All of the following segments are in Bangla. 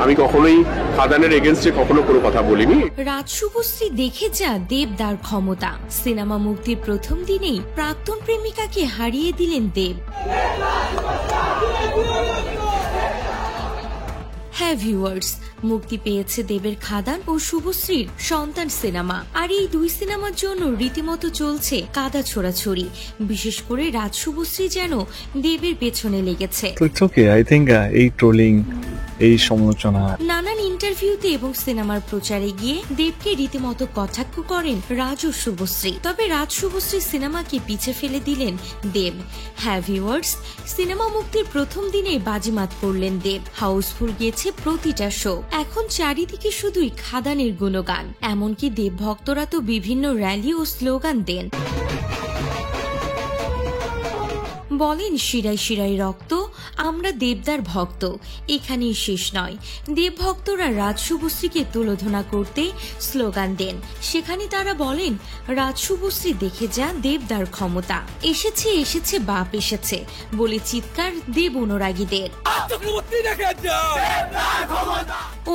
আমি কখনোই খাদানের এগেইনস্টে কখনো কোনো কথা বলিনি। রাজ শুভশ্রী দেখে যা দেবদার ক্ষমতা। সিনেমা মুক্তির প্রথম দিনেই প্রাক্তন প্রেমিকাকে হারিয়ে দিলেন দেব। হ্যাঁ ভিউয়ার্স, মুক্তি পেয়েছে দেবের খাদান ও শুভশ্রীর সন্তান সিনেমা। আর এই দুই সিনেমার জন্য রীতিমতো চলছে কাদা ছোড়াছড়ি। বিশেষ করে রাজ শুভশ্রী যেন দেবের পেছনে লেগেছে। এই ট্রোলিং, এই সমালোচনা, নানান ইন্টারভিউতে এবং সিনেমার প্রচারে গিয়ে দেবকে রীতিমতো কটাক্ষ করেন রাজ ও শুভশ্রী। তবে রাজ শুভশ্রী সিনেমাকে পিছে ফেলে দিলেন দেব। হ্যাঁ ভিউয়ার্স, সিনেমা মুক্তির প্রথম দিনে বাজিমাত করলেন দেব। হাউসফুল গিয়েছে প্রতিটা শো। এখন চারিদিকে শুধুই খাদানের গুণগান। এমনকি দেব ভক্তরা তো বিভিন্ন র্যালি ও স্লোগান দেন। বলেন, শিরায় শিরায় রক্ত, আমরা দেবদার ভক্ত। এখানেই শেষ নয়, দেব ভক্তরা রাজ শুভশ্রীকে তুলোধনা করতে স্লোগান দেন। সেখানে তারা বলেন, রাজ শুভশ্রী দেখে যা দেবদার ক্ষমতা। এসেছে এসেছে বাপ এসেছে বলে চিৎকার দেব অনুরাগীদের।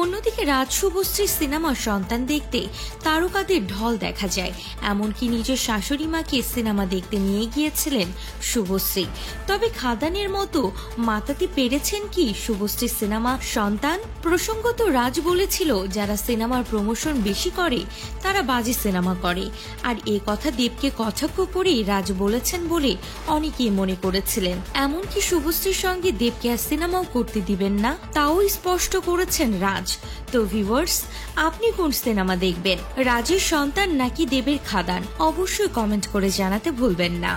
অন্যদিকে রাজ শুভশ্রীর সিনেমা সন্তান দেখতে তারকাদের ঢল দেখা যায়। এমনকি নিজের শাশুড়ি মাকে সিনেমা দেখতে নিয়ে গিয়েছিলেন শুভশ্রী। তবে খাদানের মতো মাতাতে পেরেছেন কি শুভশ্রীর সিনেমা সন্তান? প্রসঙ্গত রাজ বলেছিল, যারা সিনেমার প্রমোশন বেশি করে তারা বাজে সিনেমা করে। আর এ কথা দেবকে কটাক্ষ করে রাজ বলেছেন বলে অনেকেই মনে করেছিলেন। এমনকি শুভশ্রীর সঙ্গে দেবকে আর সিনেমাও করতে দিবেন না, তাও স্পষ্ট করেছেন রাজ। তো ভিউয়ার্স, আপনি কোন সিনেমা দেখবেন, রাজের সন্তান নাকি দেবের খাদান? অবশ্যই কমেন্ট করে জানাতে ভুলবেন না।